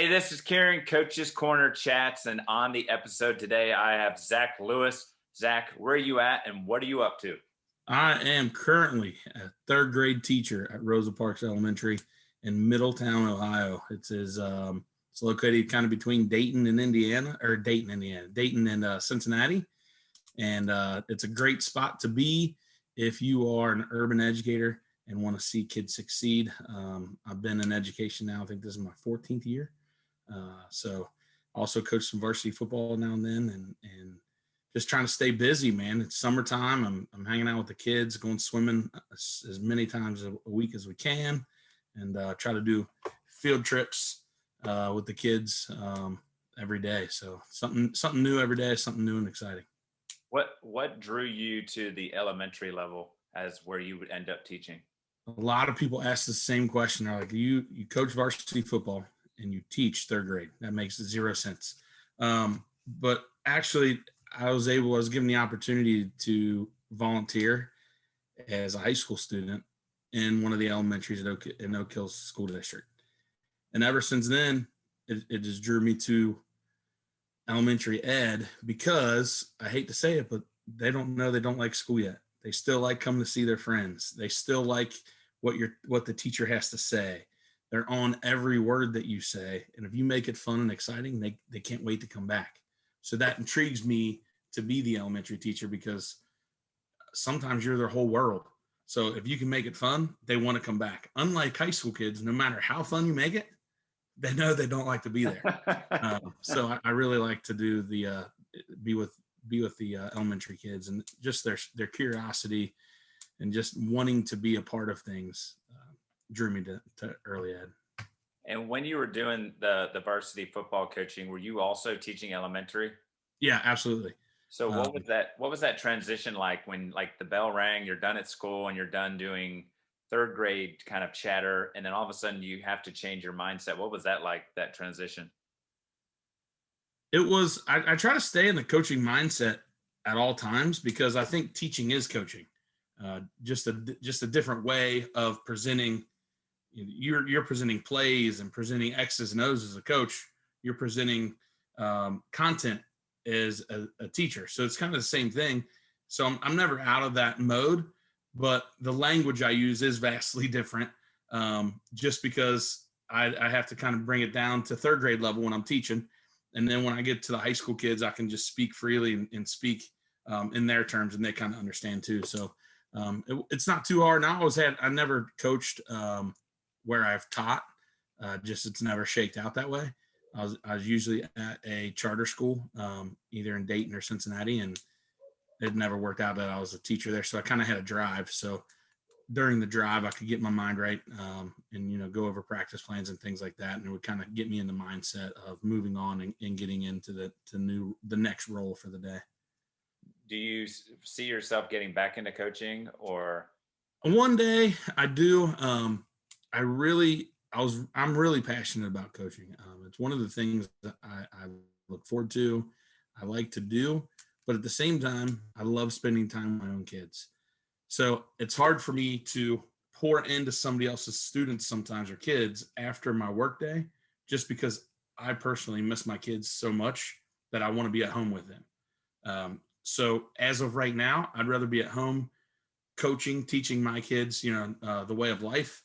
Hey, this is Kieran, Coach's Corner Chats, and on the episode today, I have Zack Lewis. Zack, where are you at and what are you up to? I am currently a third grade teacher at Rosa Parks Elementary in Middletown, Ohio. It's located kind of between Dayton and Indiana, or Dayton, Indiana, Dayton and Cincinnati, and it's a great spot to be if you are an urban educator and want to see kids succeed. I've been in education now. I think this is my 14th year. So also coach some varsity football now and then, and just trying to stay busy, man. It's summertime. I'm hanging out with the kids, going swimming as many times a week as we can, and try to do field trips with the kids every day. So something new every day, something new and exciting. What drew you to the elementary level as where you would end up teaching? A lot of people ask the same question. They're like, you coach varsity football and you teach third grade. That makes zero sense. But actually, I was given the opportunity to volunteer as a high school student in one of the elementaries in Oak Hills School District. And ever since then, it just drew me to elementary ed because I hate to say it, but they don't like school yet. They still like coming to see their friends. They still like what the teacher has to say. They're on every word that you say. And if you make it fun and exciting, they can't wait to come back. So that intrigues me to be the elementary teacher because sometimes you're their whole world. So if you can make it fun, they want to come back. Unlike high school kids, no matter how fun you make it, they know they don't like to be there. So I really like to do be with the elementary kids, and just their curiosity and just wanting to be a part of things drew me to early ed. And when you were doing the varsity football coaching, were you also teaching elementary? Yeah, absolutely. So what was that transition like when like the bell rang, you're done at school and you're done doing third grade kind of chatter, and then all of a sudden you have to change your mindset? What was that like, that transition? I try to stay in the coaching mindset at all times because I think teaching is coaching. Just a different way of presenting. You're presenting plays and presenting X's and O's as a coach. You're presenting content as a teacher. So it's kind of the same thing. So I'm never out of that mode, but the language I use is vastly different just because I have to kind of bring it down to third grade level when I'm teaching. And then when I get to the high school kids, I can just speak freely and speak in their terms, and they kind of understand too. So it's not too hard. And I never coached where I've taught. Just it's never shaked out that way. I was usually at a charter school, either in Dayton or Cincinnati, and it never worked out that I was a teacher there. So I kind of had a drive. So during the drive, I could get my mind right and go over practice plans and things like that, and it would kind of get me in the mindset of moving on and getting into the next role for the day. Do you see yourself getting back into coaching, or? One day I do. I'm really passionate about coaching. It's one of the things that I look forward to. I like to do, but at the same time, I love spending time with my own kids. So it's hard for me to pour into somebody else's students sometimes, or kids, after my workday, just because I personally miss my kids so much that I want to be at home with them. So as of right now, I'd rather be at home coaching, teaching my kids, the way of life,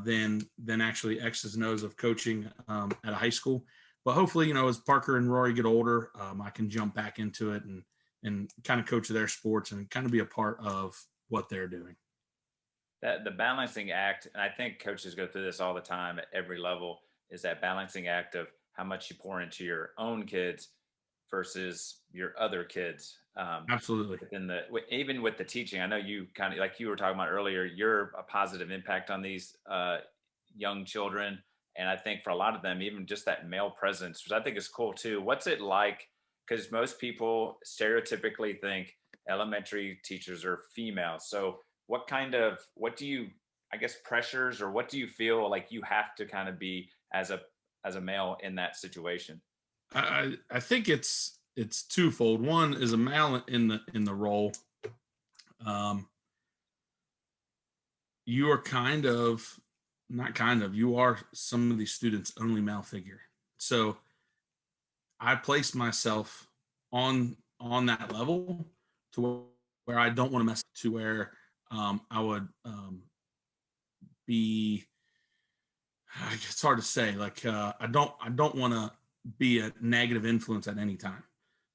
than actually X's and O's of coaching at a high school. But hopefully, as Parker and Rory get older, I can jump back into it and kind of coach their sports and kind of be a part of what they're doing. That the balancing act, and I think coaches go through this all the time at every level, is that balancing act of how much you pour into your own kids versus your other kids. Absolutely. Even with the teaching, I know you kind of, like you were talking about earlier, you're a positive impact on these young children. And I think for a lot of them, even just that male presence, which I think is cool too. What's it like? Because most people stereotypically think elementary teachers are female. So what do you, I guess, pressures, or what do you feel like you have to kind of be as a male in that situation? I think it's twofold. One is a male in the role. You are you are some of these students' only male figure. So I place myself on that level to where I don't want to mess to where I would be. It's hard to say. Like I don't want to be a negative influence at any time.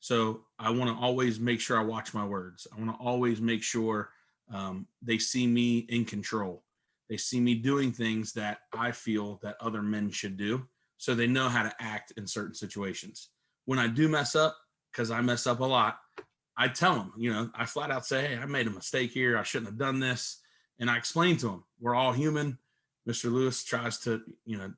So I want to always make sure I watch my words. I want to always make sure they see me in control. They see me doing things that I feel that other men should do, so they know how to act in certain situations. When I do mess up, because I mess up a lot, I tell them. I flat out say, "Hey, I made a mistake here. I shouldn't have done this," and I explain to them, "We're all human. Mr. Lewis tries to,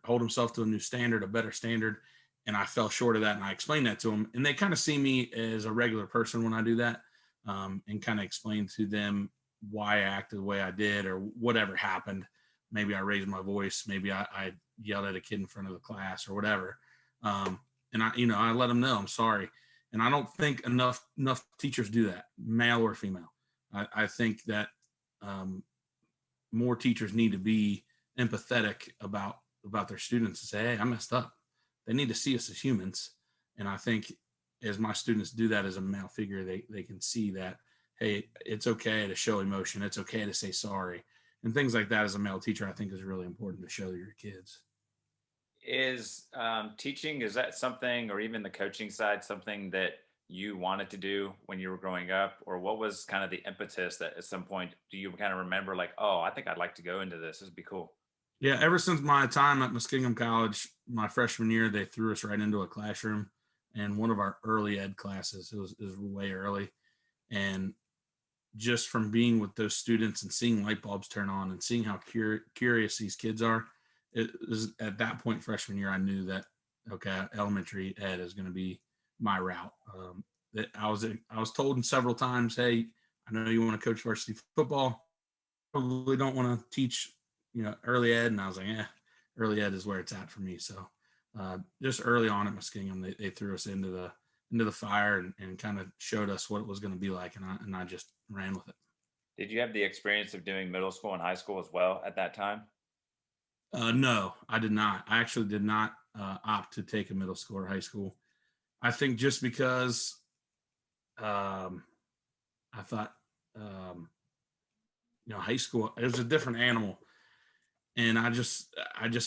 hold himself to a new standard, a better standard. And I fell short of that. And I explained that to him. And they kind of see me as a regular person when I do that, and kind of explain to them why I acted the way I did or whatever happened. Maybe I raised my voice. Maybe I yelled at a kid in front of the class or whatever. And I let them know I'm sorry. And I don't think enough teachers do that, male or female. I think that more teachers need to be empathetic about their students and say, "Hey, I messed up." They need to see us as humans. And I think as my students do that as a male figure, they can see that, hey, it's okay to show emotion. It's okay to say sorry. And things like that as a male teacher, I think is really important to show your kids. Is teaching, is that something, or even the coaching side, something that you wanted to do when you were growing up? Or what was kind of the impetus that at some point do you kind of remember, like, oh, I think I'd like to go into this? This would be cool. Yeah, ever since my time at Muskingum College, my freshman year, they threw us right into a classroom and one of our early ed classes. It was way early. And just from being with those students and seeing light bulbs turn on and seeing how curious these kids are, it was at that point freshman year I knew that, okay, elementary ed is going to be my route. That I was told several times, hey, I know you want to coach varsity football, probably don't want to teach early ed, and I was like, yeah, early ed is where it's at for me. So just early on at Muskingum, they threw us into the fire and kind of showed us what it was going to be like, and I just ran with it. Did you have the experience of doing middle school and high school as well at that time? No, I did not. I actually did not opt to take a middle school or high school. I think just because um, I thought, um, high school, it was a different animal, and I just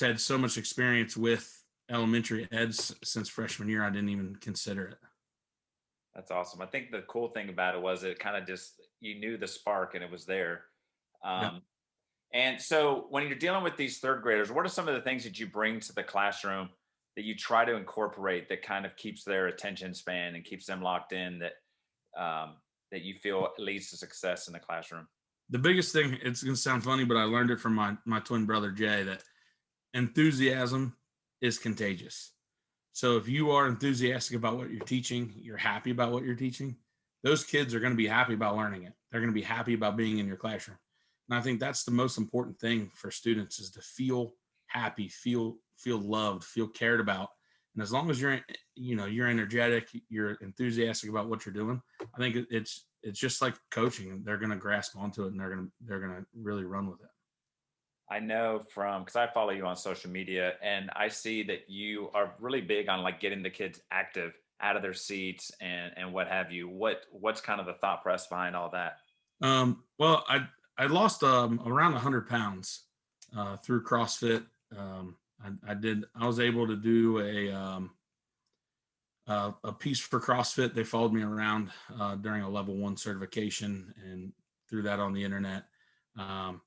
had so much experience with elementary eds since freshman year. I didn't even consider it. That's awesome. I think the cool thing about it was it kind of just, you knew the spark and it was there. Yep. Um, and so when you're dealing with these third graders, what are some of the things that you bring to the classroom that you try to incorporate that kind of keeps their attention span and keeps them locked in, that you feel leads to success in the classroom? The biggest thing, it's going to sound funny, but I learned it from my twin brother Jay, that enthusiasm is contagious. So if you are enthusiastic about what you're teaching, you're happy about what you're teaching, those kids are going to be happy about learning it. They're going to be happy about being in your classroom. And I think that's the most important thing for students, is to feel happy, feel loved, feel cared about. And as long as you're energetic, you're enthusiastic about what you're doing, I think it's just like coaching. They're going to grasp onto it, and they're going to really run with it. I know from, because I follow you on social media, and I see that you are really big on like getting the kids active out of their seats and what have you. What's kind of the thought press behind all that? Well, I lost around 100 pounds through CrossFit. I was able to do a piece for CrossFit. They followed me around during a level 1 certification and threw that on the internet. Um,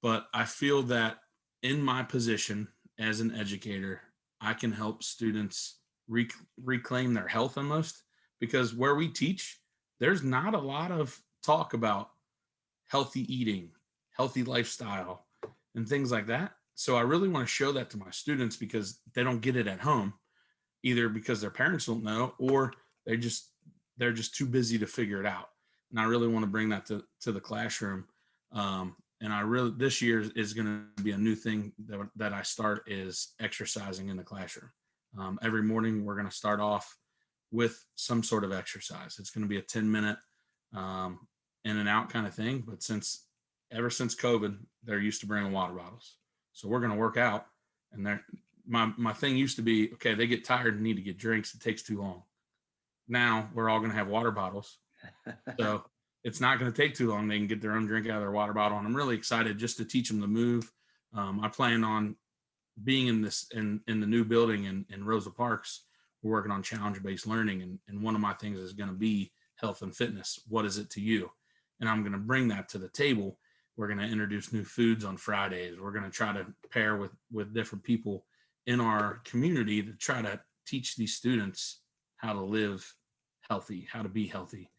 but I feel that in my position as an educator, I can help students reclaim their health almost, because where we teach, there's not a lot of talk about healthy eating, healthy lifestyle, and things like that. So I really want to show that to my students, because they don't get it at home, either because their parents don't know, or they just they're just too busy to figure it out. And I really want to bring that to the classroom. And I really, this year is going to be a new thing that I start, is exercising in the classroom. Every morning we're going to start off with some sort of exercise. It's going to be a 10-minute in and out kind of thing. But ever since COVID, they're used to bringing water bottles. So we're going to work out, and my thing used to be, okay, they get tired and need to get drinks. It takes too long. Now we're all going to have water bottles. So it's not going to take too long. They can get their own drink out of their water bottle. And I'm really excited just to teach them to move. I plan on being in the new building in Rosa Parks. We're working on challenge-based learning. And one of my things is going to be health and fitness. What is it to you? And I'm going to bring that to the table. We're going to introduce new foods on Fridays. We're going to try to pair with different people in our community to try to teach these students how to live healthy, how to be healthy.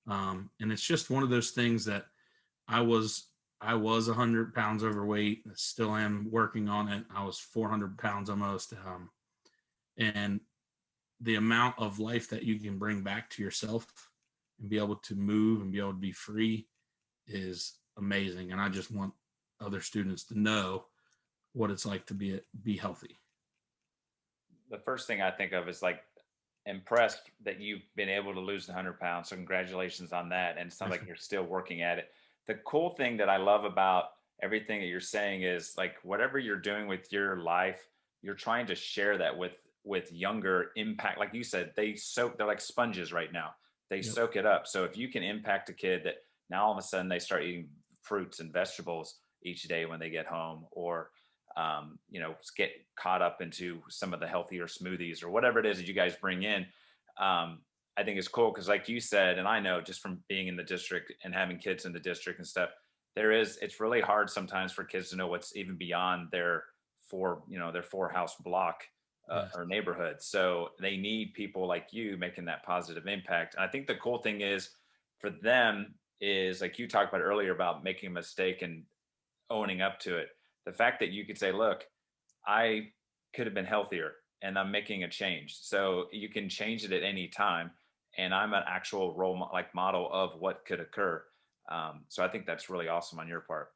And it's just one of those things that I was 100 pounds overweight. I still am working on it. I was 400 pounds almost. And the amount of life that you can bring back to yourself and be able to move and be able to be free is amazing. And I just want other students to know what it's like to be healthy. The first thing I think of is like impressed that you've been able to lose the 100 pounds. So congratulations on that. And it sounds like you're still working at it. The cool thing that I love about everything that you're saying is like whatever you're doing with your life, you're trying to share that with younger impact. Like you said, they're like sponges right now. They Yep. soak it up. So if you can impact a kid that now all of a sudden they start eating fruits and vegetables each day when they get home, or get caught up into some of the healthier smoothies or whatever it is that you guys bring in. I think it's cool because like you said, and I know just from being in the district and having kids in the district and stuff, it's really hard sometimes for kids to know what's even beyond their four house block Yes. or neighborhood. So they need people like you making that positive impact. And I think the cool thing is for them is like you talked about earlier about making a mistake and owning up to it. The fact that you could say, look, I could have been healthier and I'm making a change. So you can change it at any time. And I'm an actual model of what could occur. So I think that's really awesome on your part.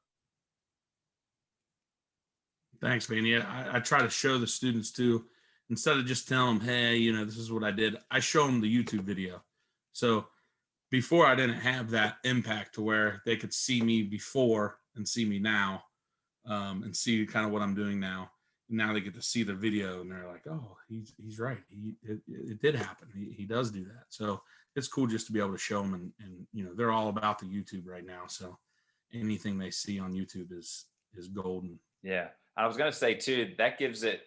Thanks, Beanie. I try to show the students too, instead of just telling them, hey, this is what I did. I show them the YouTube video. So before I didn't have that impact to where they could see me before and see me now, and see kind of what I'm doing now. And now they get to see the video and they're like, oh, he's right. It did happen. He does do that. So it's cool just to be able to show them, and they're all about the YouTube right now. So anything they see on YouTube is golden. Yeah. I was going to say too, that gives it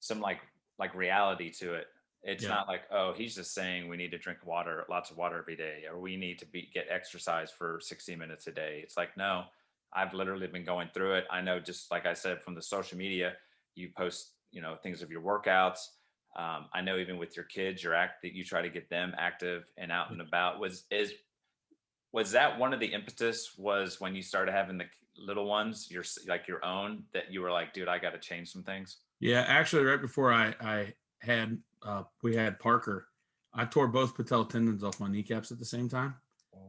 some like reality to it. It's not like, oh, he's just saying we need to drink lots of water every day, or we need to get exercise for 60 minutes a day. It's like, no, I've literally been going through it. I know, just like I said, from the social media, you post, things of your workouts. I know even with your kids, that you try to get them active and out and about. Was that one of the impetus was when you started having the little ones, your own, that you were like, dude, I got to change some things? Yeah, actually, right before we had Parker, I tore both patella tendons off my kneecaps at the same time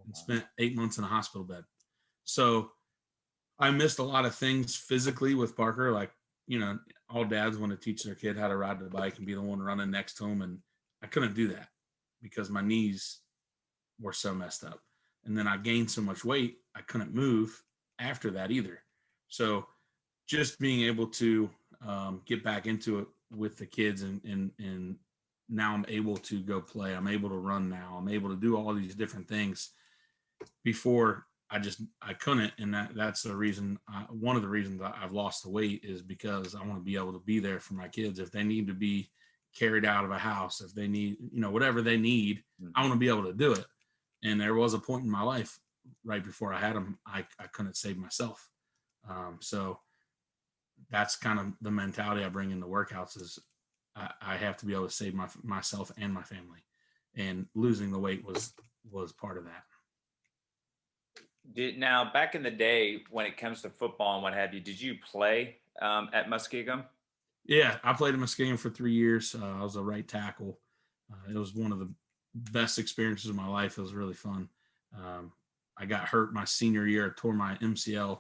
and spent 8 months in a hospital bed. So I missed a lot of things physically with Parker. Like, all dads want to teach their kid how to ride the bike and be the one running next to him. And I couldn't do that because my knees were so messed up. And then I gained so much weight, I couldn't move after that either. So just being able to get back into it with the kids, and now I'm able to go play. I'm able to run now. I'm able to do all these different things. Before I couldn't, and that's the reason. One of the reasons I've lost the weight is because I want to be able to be there for my kids. If they need to be carried out of a house, if they need, whatever they need, I want to be able to do it. And there was a point in my life right before I had them, I couldn't save myself. So that's kind of the mentality I bring into workouts is I have to be able to save myself and my family. And losing the weight was part of that. Now, back in the day, when it comes to football and what have you, did you play at Muskegum? Yeah, I played at Muskegum for 3 years. I was a right tackle. It was one of the best experiences of my life. It was really fun. I got hurt my senior year. I tore my MCL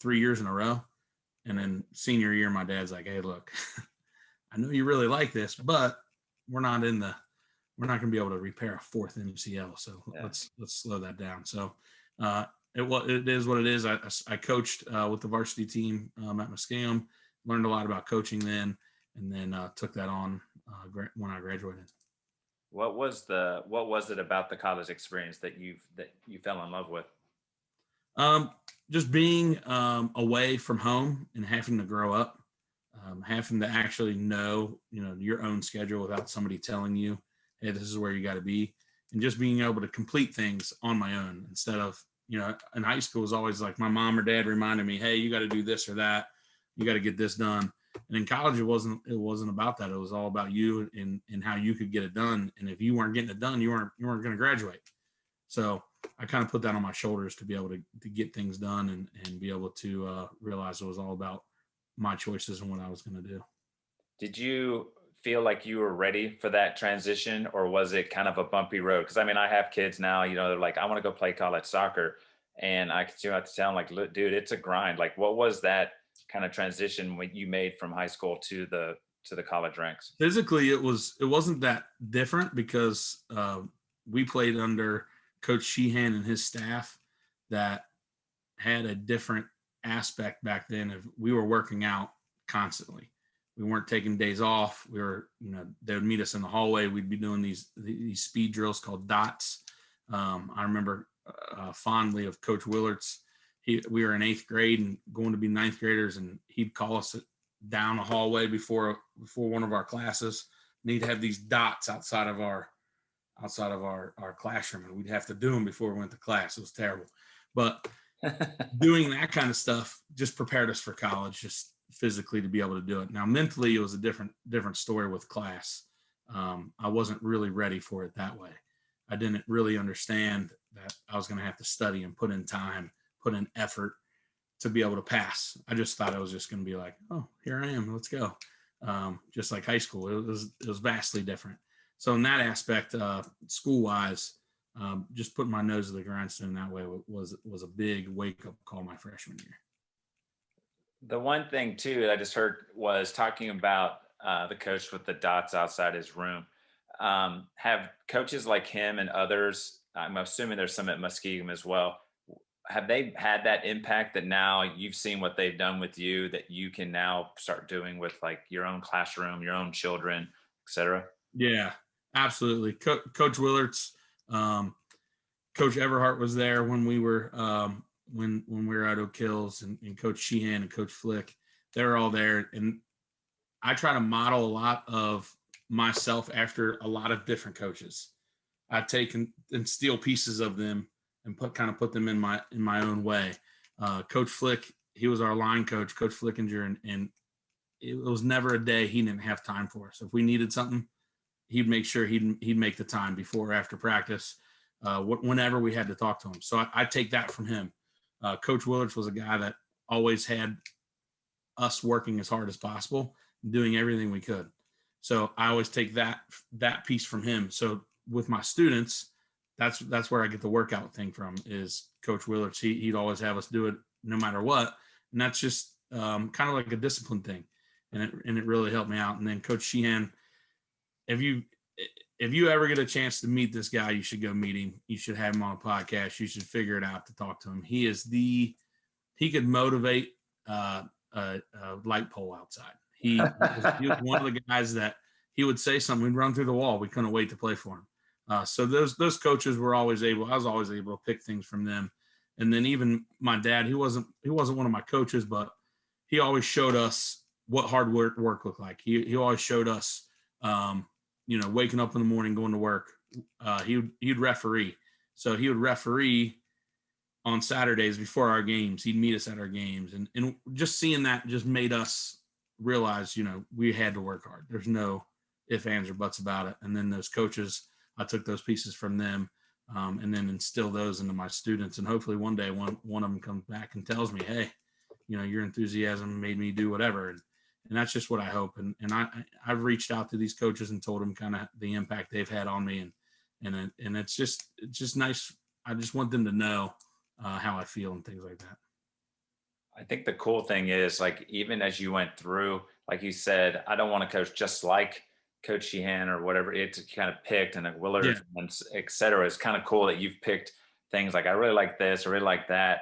3 years in a row. And then senior year, my dad's like, hey, look, I know you really like this, but we're not going to be able to repair a fourth MCL. So let's slow that down. So it is what it is. I coached with the varsity team at Muskegum, learned a lot about coaching then, and then took that on when I graduated. What was it about the college experience that you fell in love with? Um, just being away from home and having to grow up, having to actually know, your own schedule without somebody telling you, hey, this is where you got to be, and just being able to complete things on my own instead of, in high school was always like my mom or dad reminded me, hey, you got to do this or that, you got to get this done. And in college, it wasn't about that. It was all about you and how you could get it done. And if you weren't getting it done, you weren't going to graduate. So I kind of put that on my shoulders to be able to get things done and be able to realize it was all about my choices and what I was going to do. Did you feel like you were ready for that transition, or was it kind of a bumpy road? Because I mean, I have kids now, they're like, I want to go play college soccer. And I continue to have to tell them, like, look, dude, it's a grind. Like, what was that kind of transition when you made from high school to the college ranks? Physically, it wasn't that different because we played under Coach Sheehan and his staff that had a different aspect back then of we were working out constantly. We weren't taking days off. We were, they would meet us in the hallway. We'd be doing these speed drills called dots. I remember fondly of Coach Willard's. We were in 8th grade and going to be 9th graders, and he'd call us down a hallway before one of our classes. And he'd have these dots outside of our classroom, and we'd have to do them before we went to class. It was terrible, but doing that kind of stuff just prepared us for college, just physically to be able to do it. Now, mentally, it was a different story with class. I wasn't really ready for it that way. I didn't really understand that I was going to have to study and put in time, put in effort to be able to pass. I just thought I was just going to be like, oh, here I am, let's go. Just like high school, it was vastly different. So in that aspect, school-wise, just putting my nose to the grindstone that way was a big wake-up call my freshman year. The one thing too that I just heard was talking about the coach with the dots outside his room. Have coaches like him and others, I'm assuming there's some at Muskegon as well, have they had that impact that now you've seen what they've done with you that you can now start doing with like your own classroom, your own children, et cetera? Yeah, absolutely. Coach Willard's, Coach Everhart was there when we were when we were at Oak Hills, and Coach Sheehan and Coach Flick. They were all there, and I try to model a lot of myself after a lot of different coaches. I take and steal pieces of them and put them in my own way. Coach Flick, he was our line coach, Coach Flickinger, and it was never a day he didn't have time for us. If we needed something, he'd make sure he'd make the time before or after practice, whenever we had to talk to him. So I take that from him. Coach Willards was a guy that always had us working as hard as possible, doing everything we could. So I always take that piece from him. So with my students, that's where I get the workout thing from, is Coach Willards. He'd always have us do it no matter what. And that's just kind of like a discipline thing. And it really helped me out. And then Coach Sheehan, if you ever get a chance to meet this guy, you should go meet him. You should have him on a podcast. You should figure it out to talk to him. He could motivate a light pole outside. He was one of the guys that he would say something, we'd run through the wall. We couldn't wait to play for him. So those coaches I was always able to pick things from them. And then even my dad, he wasn't one of my coaches, but he always showed us what hard work looked like. He always showed us, waking up in the morning, going to work. He'd referee. So he would referee on Saturdays before our games. He'd meet us at our games. And just seeing that just made us realize, we had to work hard. There's no ifs, ands, or buts about it. And then those coaches, I took those pieces from them, and then instill those into my students. And hopefully one day one of them comes back and tells me, hey, your enthusiasm made me do whatever. And that's just what I hope. And I've reached out to these coaches and told them kind of the impact they've had on me. And it's just nice. I just want them to know how I feel and things like that. I think the cool thing is, like, even as you went through, like you said, I don't want to coach just like Coach Sheehan or whatever it's kind of picked, and Willard, Yeah. and et cetera. It's kind of cool that you've picked things like, I really like this, I really like that.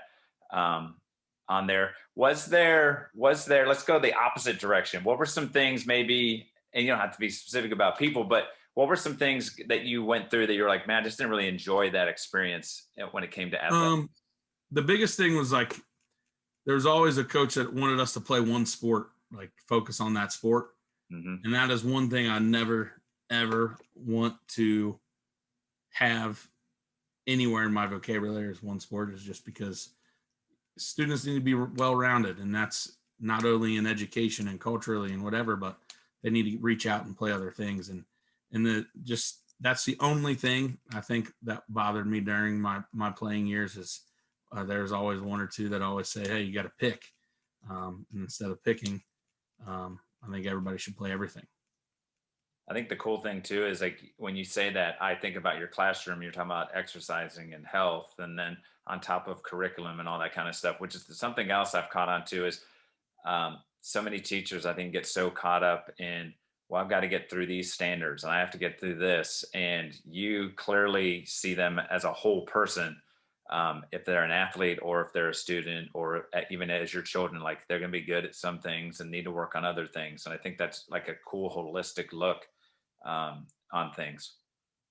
on there. Was there, let's go the opposite direction. What were some things maybe, and you don't have to be specific about people, but what were some things that you went through that you're like, man, I just didn't really enjoy that experience when it came to athletics? Um, the biggest thing was like there was always a coach that wanted us to play one sport, like focus on that sport. Hmm. And that is one thing I never ever want to have anywhere in my vocabulary is one sport, is just because students need to be well rounded, and that's not only in education and culturally and whatever, but they need to reach out and play other things. And the just that's the only thing I think that bothered me during my playing years is there's always one or two that always say, hey, you got to pick, and instead of picking, I think everybody should play everything. I think the cool thing too is like when you say that, I think about your classroom, you're talking about exercising and health, and then on top of curriculum and all that kind of stuff, which is something else I've caught on to is so many teachers, I think, get so caught up in, well, I've got to get through these standards and I have to get through this. And you clearly see them as a whole person. If they're an athlete or if they're a student or even as your children, like they're going to be good at some things and need to work on other things. And I think that's like a cool holistic look on things.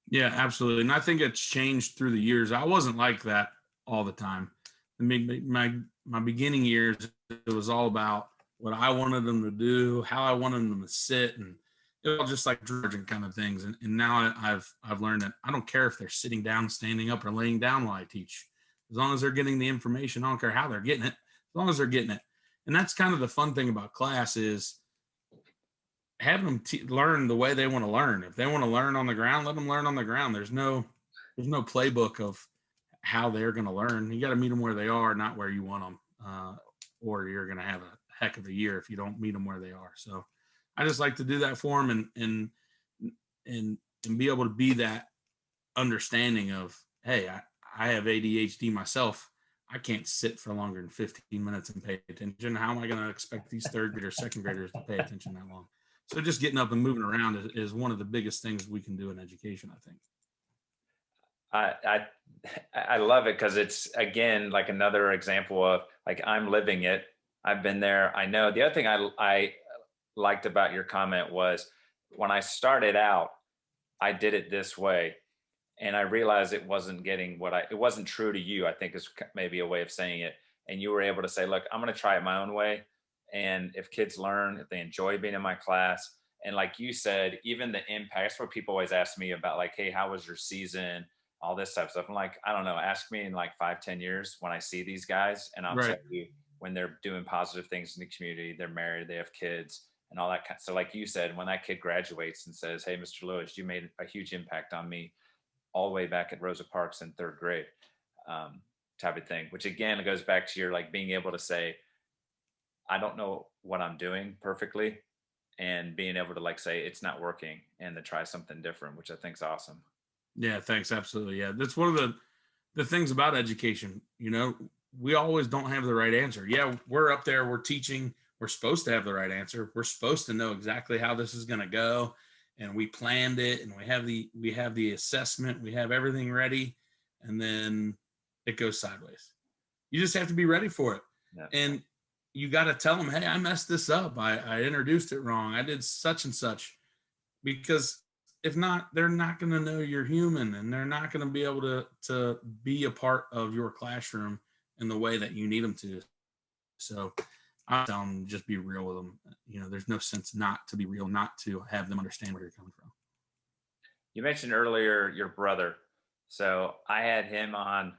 Yeah, absolutely. And I think it's changed through the years. I wasn't like that all the time. I mean, my beginning years, it was all about what I wanted them to do, how I wanted them to sit, and it was all just like Georgian kind of things. And now I've learned that I don't care if they're sitting down, standing up, or laying down while I teach. As long as they're getting the information, I don't care how they're getting it, as long as they're getting it. And that's kind of the fun thing about class is having them learn the way they want to learn. If they want to learn on the ground, let them learn on the ground. There's no playbook of how they're going to learn. You got to meet them where they are, not where you want them, or you're going to have a heck of a year if you don't meet them where they are. So I just like to do that for them and be able to be that understanding of, hey, I have ADHD myself. I can't sit for longer than 15 minutes and pay attention. How am I going to expect these third graders, second graders to pay attention that long? So just getting up and moving around is one of the biggest things we can do in education, I think. I I love it because it's again like another example of like I'm living it. I've been there. I know. The other thing I liked about your comment was when I started out, I did it this way, and I realized it wasn't getting it wasn't true to you. I think is maybe a way of saying it. And you were able to say, look, I'm going to try it my own way. And if kids learn, if they enjoy being in my class, and like you said, even the impact, that's what people always ask me about, like, hey, how was your season? All this type of stuff. I'm like, I don't know. Ask me in like 5, 10 years when I see these guys, and I'll Right. tell you when they're doing positive things in the community, they're married, they have kids, and all that. So, like you said, when that kid graduates and says, "Hey, Mr. Lewis, you made a huge impact on me," all the way back at Rosa Parks in third grade, type of thing. Which again, it goes back to your like being able to say, "I don't know what I'm doing perfectly," and being able to like say it's not working and to try something different, which I think is awesome. Yeah, thanks. Absolutely. Yeah. That's one of the things about education. We always don't have the right answer. Yeah, we're up there, we're teaching, we're supposed to have the right answer. We're supposed to know exactly how this is going to go. And we planned it and we have the assessment, we have everything ready, and then it goes sideways. You just have to be ready for it. Yeah. And you got to tell them, hey, I messed this up. I introduced it wrong. I did such and such. Because if not, they're not going to know you're human, and they're not going to be able to be a part of your classroom in the way that you need them to. So I tell them, just be real with them. There's no sense not to be real, not to have them understand where you're coming from. You mentioned earlier your brother. So I had him on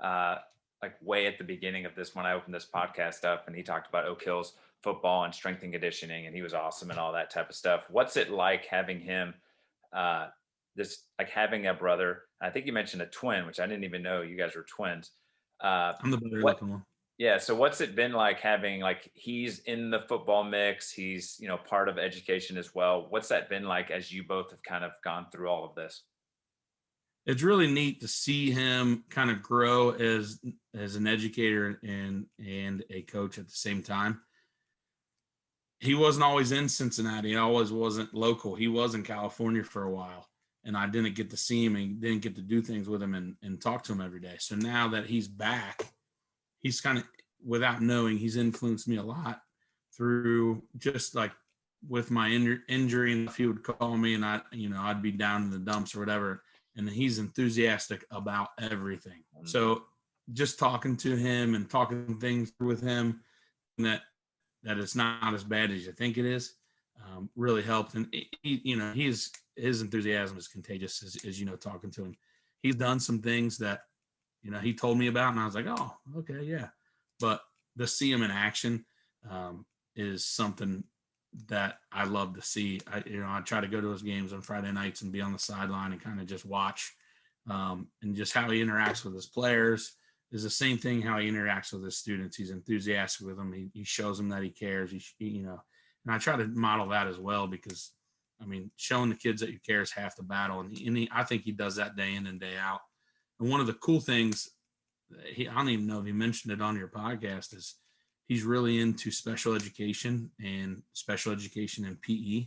uh, like way at the beginning of this when I opened this podcast up, and he talked about Oak Hills football and strength and conditioning, and he was awesome and all that type of stuff. What's it like having him, uh, this like having a brother? I think you mentioned a twin, which I didn't even know you guys were twins. Uh, I'm the better what looking one. Yeah. So what's it been like having like he's in the football mix, he's part of education as well. What's that been like as you both have kind of gone through all of this? It's really neat to see him kind of grow as an educator and a coach at the same time. He wasn't always in Cincinnati. He always wasn't local. He was in California for a while, and I didn't get to see him and didn't get to do things with him and talk to him every day. So now that he's back, he's kind of without knowing, he's influenced me a lot through just like with my injury, and if he would call me and I'd be down in the dumps or whatever. And he's enthusiastic about everything. So just talking to him and talking things with him, that it's not as bad as you think it is, really helped. And his enthusiasm is contagious, as talking to him. He's done some things that he told me about, and I was like, oh, okay, yeah. But to see him in action is something that I love to see. I try to go to his games on Friday nights and be on the sideline and kind of just watch, and just how he interacts with his players is the same thing how he interacts with his students. He's enthusiastic with them. He shows them that he cares. And I try to model that as well, because showing the kids that you care is half the battle. And I think he does that day in and day out. And one of the cool things, I don't even know if he mentioned it on your podcast, is he's really into special education and PE.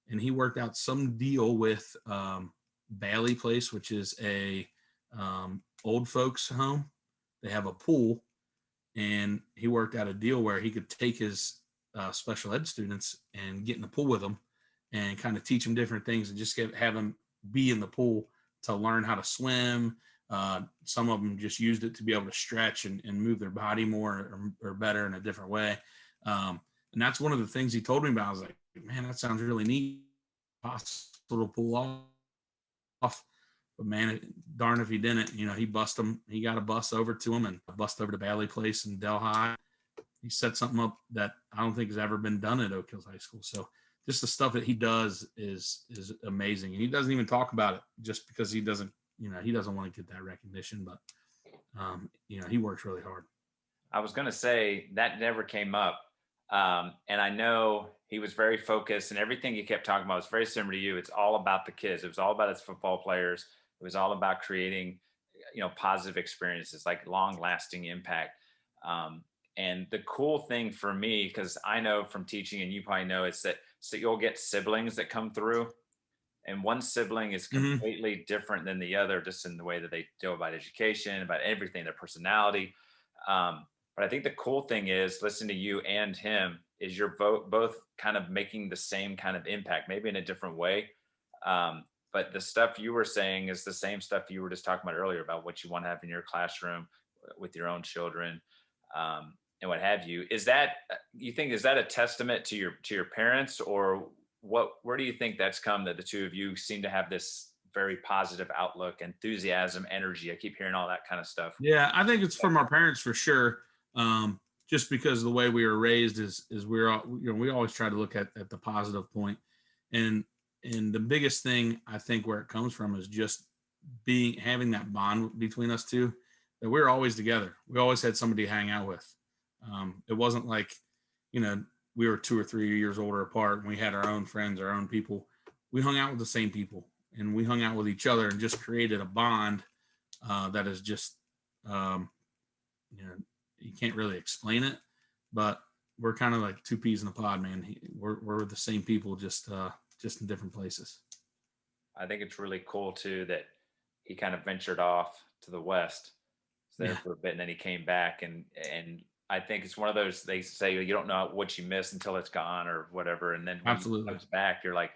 And he worked out some deal with Bailey Place, which is a old folks home. They have a pool, and he worked out a deal where he could take his special ed students and get in the pool with them and kind of teach them different things, and just have them be in the pool to learn how to swim. Some of them just used it to be able to stretch and move their body more or better in a different way. And that's one of the things he told me about. I was like, man, that sounds really neat. Possible to pull off. But man, darn if he didn't. He bust him. He got a bus over to him and bust over to Bailey Place in Delhi. He set something up that I don't think has ever been done at Oak Hills High School. So just the stuff that he does is amazing. And he doesn't even talk about it just because he doesn't want to get that recognition. But he works really hard. I was going to say that never came up. And I know he was very focused, and everything he kept talking about was very similar to you. It's all about the kids. It was all about his football players. It was all about creating, positive experiences, like long lasting impact. And the cool thing for me, because I know from teaching, and you probably know, it's that so you'll get siblings that come through, and one sibling is completely different than the other, just in the way that they deal about education, about everything, their personality. But I think the cool thing is, listen to you and him, is you're both kind of making the same kind of impact, maybe in a different way. But the stuff you were saying is the same stuff you were just talking about earlier, about what you want to have in your classroom with your own children, and what have you. Is that a testament to your parents, or where do you think that's come, that the two of you seem to have this very positive outlook, enthusiasm, energy? I keep hearing all that kind of stuff. Yeah, I think it's from our parents for sure. Just because the way we were raised is we always try to look at the positive point. And the biggest thing I think where it comes from is just having that bond between us two, that we were always together. We always had somebody to hang out with. It wasn't like, we were 2 or 3 years older apart and we had our own friends, our own people. We hung out with the same people, and we hung out with each other and just created a bond that is just, you can't really explain it, but we're kind of like two peas in a pod, man. We're the same people, just in different places. I think it's really cool too that he kind of ventured off to the West there for a bit, and then he came back, and I think it's one of those, they say you don't know what you miss until it's gone or whatever. And then when he comes back, you're like,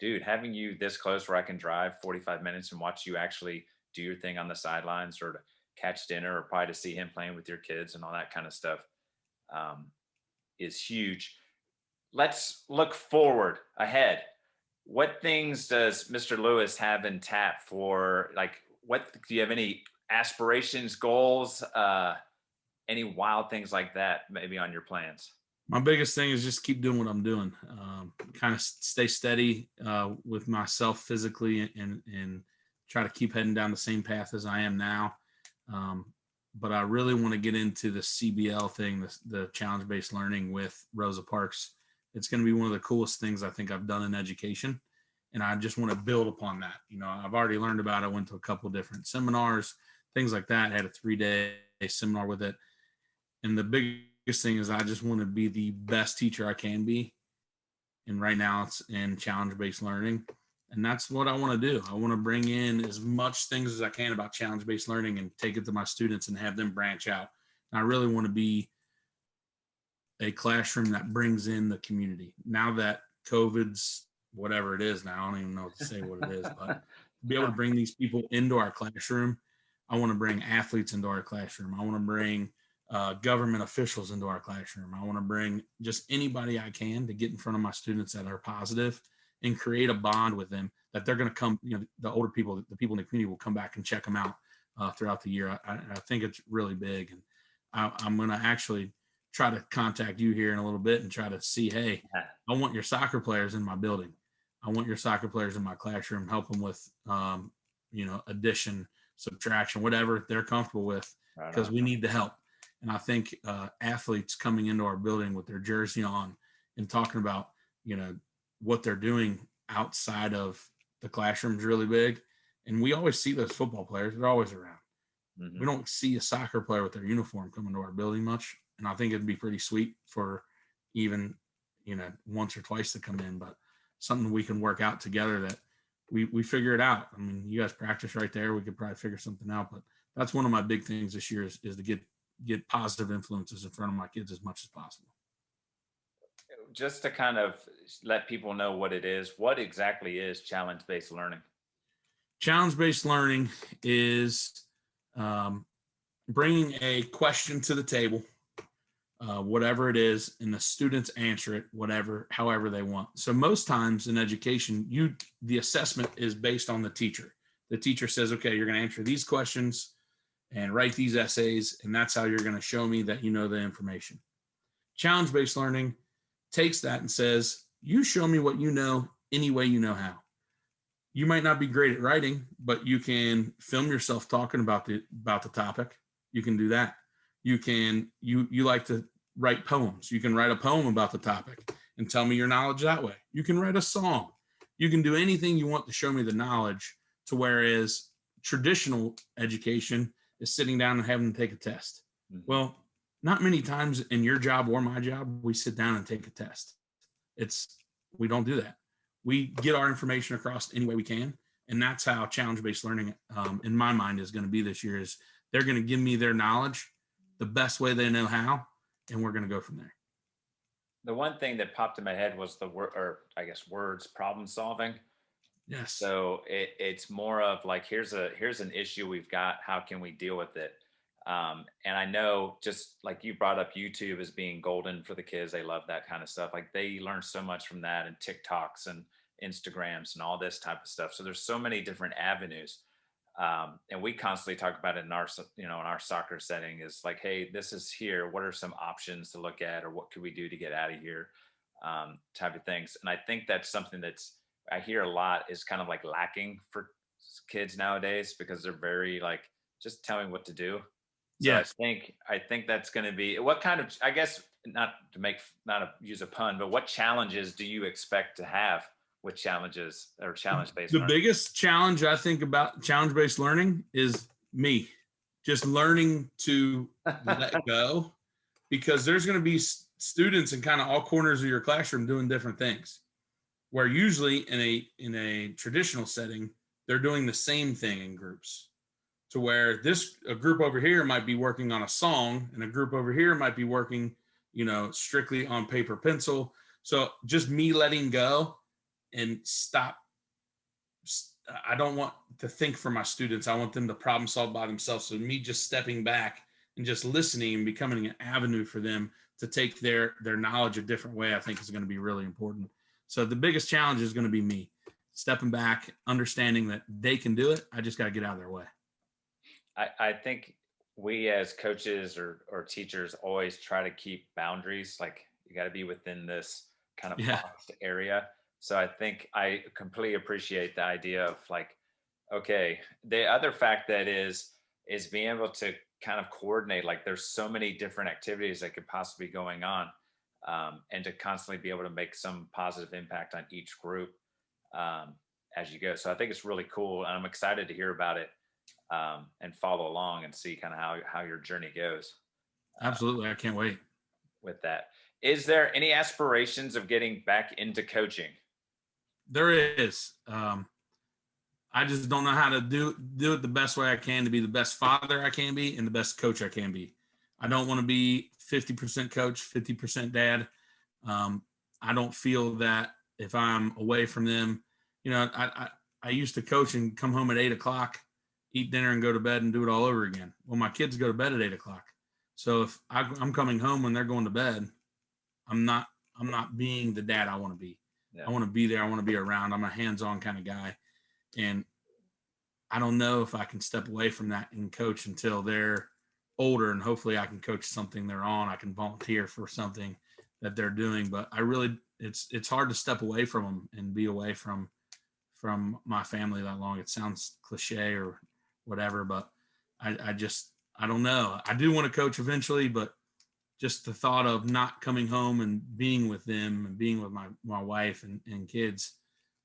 dude, having you this close where I can drive 45 minutes and watch you actually do your thing on the sidelines, or to catch dinner, or probably to see him playing with your kids and all that kind of stuff, is huge. Let's look forward ahead. What things does Mr. Lewis have in tap for, like, do you have any aspirations, goals, any wild things like that maybe on your plans? My biggest thing is just keep doing what I'm doing. Kind of stay steady with myself physically, and try to keep heading down the same path as I am now. But I really want to get into the CBL thing, the challenge-based learning with Rosa Parks. It's going to be one of the coolest things I think I've done in education. And I just want to build upon that. I've already learned about it. I went to a couple of different seminars, things like that. I had a 3-day seminar with it. And the biggest thing is I just want to be the best teacher I can be. And right now it's in challenge-based learning. And that's what I want to do. I want to bring in as much things as I can about challenge-based learning and take it to my students and have them branch out. I really want to be a classroom that brings in the community. Now that COVID's whatever it is now, I don't even know what to say what it is, but to be able to bring these people into our classroom, I want to bring athletes into our classroom. I want to bring government officials into our classroom. I want to bring just anybody I can to get in front of my students that are positive and create a bond with them that they're going to come, the older people, the people in the community will come back and check them out throughout the year. I think it's really big. And I'm going to actually try to contact you here in a little bit and try to see, hey, I want your soccer players in my building. I want your soccer players in my classroom, help them with, addition, subtraction, whatever they're comfortable with, because we need the help. And I think athletes coming into our building with their jersey on and talking about, what they're doing outside of the classroom is really big. And we always see those football players. They're always around. We don't see a soccer player with their uniform coming to our building much. And I think it'd be pretty sweet for even, once or twice to come in, but something we can work out together that we figure it out. I mean, you guys practice right there. We could probably figure something out, but that's one of my big things this year is to get positive influences in front of my kids as much as possible. Just to kind of let people know what it is, what exactly is challenge-based learning? Challenge-based learning is bringing a question to the table, whatever it is, and the students answer it, however they want. So most times in education, the assessment is based on the teacher. The teacher says, okay, you're going to answer these questions and write these essays, and that's how you're going to show me that you know the information. Challenge-based learning takes that and says, you show me what you know any way you know how. You might not be great at writing, but you can film yourself talking about the topic. You can do that. You like to write poems. You can write a poem about the topic and tell me your knowledge that way. You can write a song. You can do anything you want to show me the knowledge, to whereas traditional education is sitting down and having to take a test. Well, not many times in your job or my job, we sit down and take a test. We don't do that. We get our information across any way we can. And that's how challenge-based learning, in my mind, is going to be this year. Is they're going to give me their knowledge the best way they know how, and we're going to go from there. The one thing that popped in my head was words problem solving. Yes. So it's more of like, here's an issue we've got. How can we deal with it? And I know, just like you brought up YouTube as being golden for the kids. They love that kind of stuff. Like, they learn so much from that, and TikToks and Instagrams and all this type of stuff. So there's so many different avenues. And we constantly talk about it in our soccer setting, is like, hey, this is here. What are some options to look at, or what could we do to get out of here? Type of things. And I think that's something I hear a lot is kind of like lacking for kids nowadays, because they're very like, just tell me what to do. So yeah. I think that's going to be what kind of, I guess, not to use a pun, but what challenges do you expect to have with challenges or challenge-based learning? The biggest challenge I think about challenge-based learning is me just learning to let go, because there's going to be students in kind of all corners of your classroom doing different things, where usually in a traditional setting, they're doing the same thing in groups. To where a group over here might be working on a song, and a group over here might be working, strictly on paper pencil. So just me letting go and stop. I don't want to think for my students. I want them to problem solve by themselves. So me just stepping back and just listening and becoming an avenue for them to take their knowledge a different way, I think is going to be really important. So the biggest challenge is going to be me stepping back, understanding that they can do it. I just got to get out of their way. I think we as coaches or teachers always try to keep boundaries. Like, you got to be within this kind of boxed area. So I think I completely appreciate the idea of like, okay, the other fact that is being able to kind of coordinate, like there's so many different activities that could possibly be going on, and to constantly be able to make some positive impact on each group as you go. So I think it's really cool, and I'm excited to hear about it. And follow along and see kind of how your journey goes. Absolutely. I can't wait. With that. Is there any aspirations of getting back into coaching? There is. I just don't know how to do it the best way I can to be the best father I can be and the best coach I can be. I don't want to be 50% coach, 50% dad. I don't feel that if I'm away from them, I used to coach and come home at 8 o'clock, eat dinner and go to bed and do it all over again. Well, my kids go to bed at 8 o'clock. So if I'm coming home when they're going to bed, I'm not being the dad I want to be. Yeah. I want to be there. I want to be around. I'm a hands-on kind of guy. And I don't know if I can step away from that and coach until they're older, and hopefully I can coach something they're on. I can volunteer for something that they're doing, but it's hard to step away from them and be away from my family that long. It sounds cliche or whatever, but I don't know. I do want to coach eventually, but just the thought of not coming home and being with them and being with my wife and kids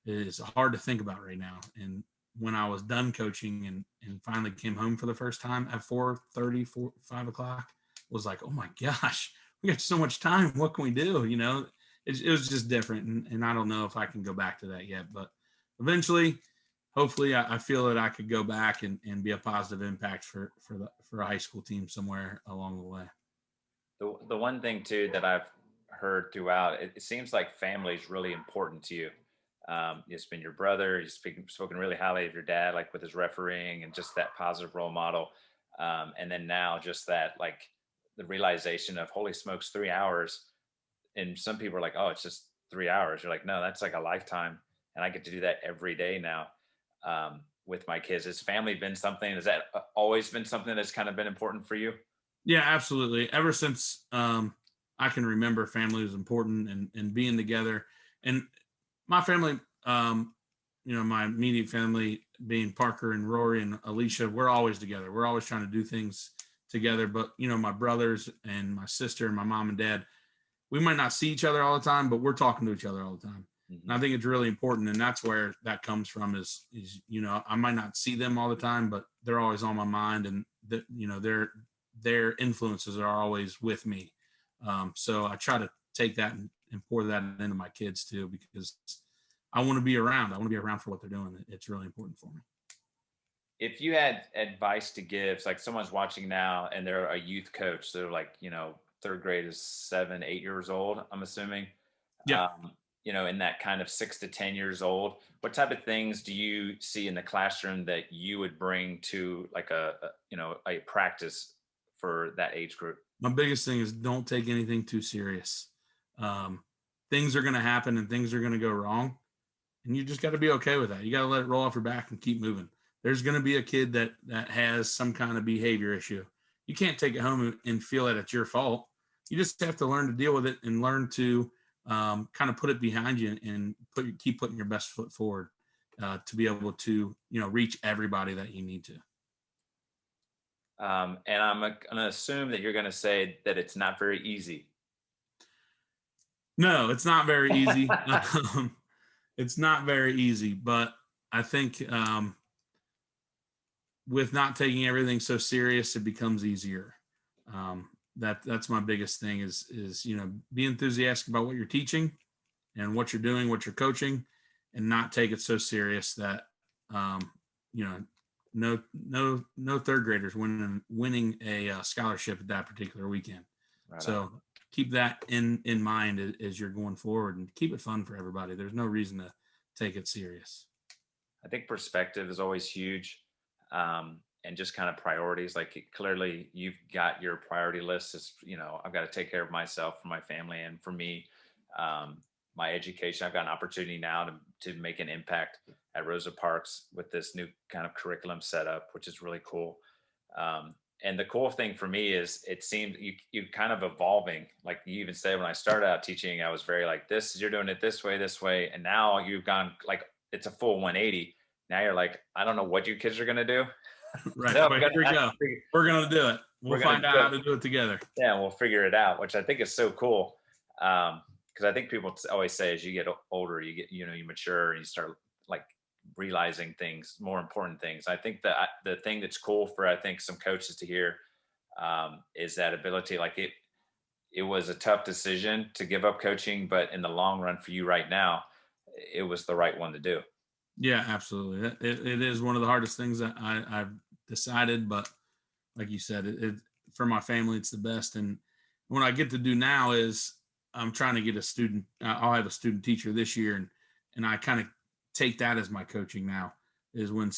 is hard to think about right now. And when I was done coaching and finally came home for the first time at 4:30, 5 o'clock, was like, oh my gosh, we got so much time. What can we do? It was just different. And I don't know if I can go back to that yet, but eventually, hopefully I feel that I could go back and be a positive impact for a high school team somewhere along the way. The one thing too that I've heard throughout, it seems like family is really important to you. It's been your brother. You've spoken really highly of your dad, like with his refereeing and just that positive role model. And then now just that, like the realization of holy smokes, 3 hours. And some people are like, oh, it's just 3 hours. You're like, no, that's like a lifetime. And I get to do that every day now with my kids. Has family been something? Has that always been something that's kind of been important for you? Yeah, absolutely. Ever since I can remember, family was important and being together. And my family, my immediate family being Parker and Rory and Alicia, we're always together. We're always trying to do things together. But, my brothers and my sister and my mom and dad, we might not see each other all the time, but we're talking to each other all the time. Mm-hmm. And I think it's really important. And that's where that comes from is, I might not see them all the time, but they're always on my mind, and their influences are always with me. So I try to take that and pour that into my kids too, because I want to be around. I want to be around for what they're doing. It's really important for me. If you had advice to give, like someone's watching now and they're a youth coach, so they're like, third grade is 7, 8 years old, I'm assuming. Yeah. In that kind of 6 to 10 years old, what type of things do you see in the classroom that you would bring to like a practice for that age group? My biggest thing is don't take anything too serious. Things are going to happen and things are going to go wrong. And you just got to be okay with that. You got to let it roll off your back and keep moving. There's going to be a kid that has some kind of behavior issue. You can't take it home and feel that it's your fault. You just have to learn to deal with it and learn to kind of put it behind you and keep putting your best foot forward to be able to, reach everybody that you need to. And I'm going to assume that you're going to say that it's not very easy. No, it's not very easy. It's not very easy, but I think with not taking everything so serious, it becomes easier. That's my biggest thing is be enthusiastic about what you're teaching and what you're doing, what you're coaching, and not take it so serious that no third graders winning a scholarship at that particular weekend. Right. So keep that in mind as you're going forward, and keep it fun for everybody. There's no reason to take it serious. I think perspective is always huge. And just kind of priorities, like clearly you've got your priority list is, I've got to take care of myself, for my family, and for me, my education. I've got an opportunity now to make an impact at Rosa Parks with this new kind of curriculum setup, which is really cool. And the cool thing for me is it seemed you kind of evolving. Like you even said, when I started out teaching, I was very like, you're doing it this way. And now you've gone like, it's a full 180. Now you're like, I don't know what you kids are going to do. Right. So here we go. We're going to do it. We'll find out how to do it together. Yeah. We'll figure it out, which I think is so cool. Because I think people always say as you get older, you get, you mature and you start like realizing things, more important things. I think that the thing that's cool for, I think, some coaches to hear is that ability. Like it was a tough decision to give up coaching, but in the long run for you right now, it was the right one to do. Yeah, absolutely. It is one of the hardest things that I've decided, but like you said, for my family, it's the best. And what I get to do now is I'm trying to get a student. I'll have a student teacher this year, and I kind of take that as my coaching now. Is when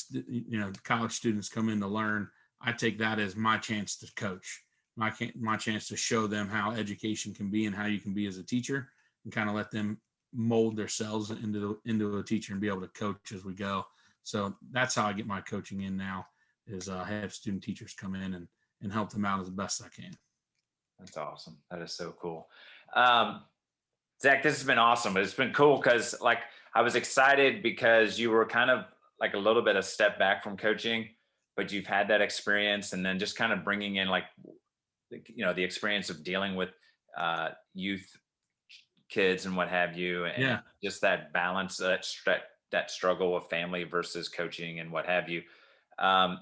college students come in to learn, I take that as my chance to coach, my chance to show them how education can be and how you can be as a teacher, and kind of let them mold themselves into a teacher and be able to coach as we go. So that's how I get my coaching in now, is have student teachers come in and help them out as best I can. That's awesome. That is so cool. Zach, this has been awesome. It's been cool because like I was excited because you were kind of like a little bit of step back from coaching, but you've had that experience, and then just kind of bringing in like, the experience of dealing with youth kids and what have you, and just that balance, that struggle of family versus coaching and what have you.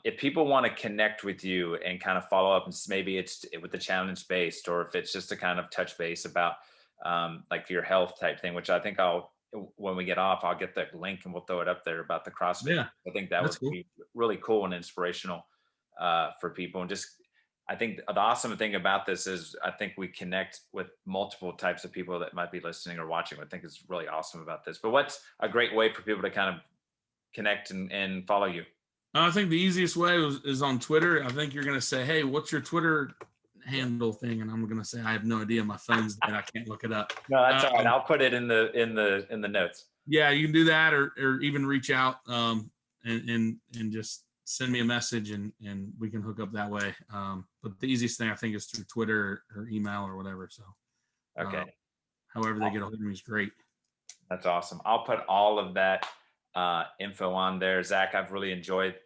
If people want to connect with you and kind of follow up, and maybe it's with the challenge based, or if it's just to kind of touch base about like your health type thing, which I think when we get off, I'll get the link and we'll throw it up there about the CrossFit. Yeah, I think that would that's cool. be really cool and inspirational for people. And just, I think the awesome thing about this is I think we connect with multiple types of people that might be listening or watching. I think is really awesome about this. But what's a great way for people to kind of connect and follow you? I think the easiest way is on Twitter. I think you're going to say, "Hey, what's your Twitter handle thing?" And I'm going to say, "I have no idea. My phone's dead. I can't look it up." No, that's all right. I'll put it in the notes. Yeah, you can do that, or even reach out and just send me a message, and we can hook up that way. But the easiest thing I think is through Twitter or email or whatever. So, okay, however they get a hold of me is great. That's awesome. I'll put all of that info on there. Zach, I've really enjoyed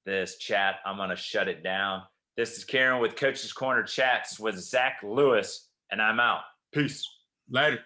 this chat. I'm going to shut it down. This is Karen with Coach's Corner Chats with Zack Lewis, and I'm out. Peace. Later.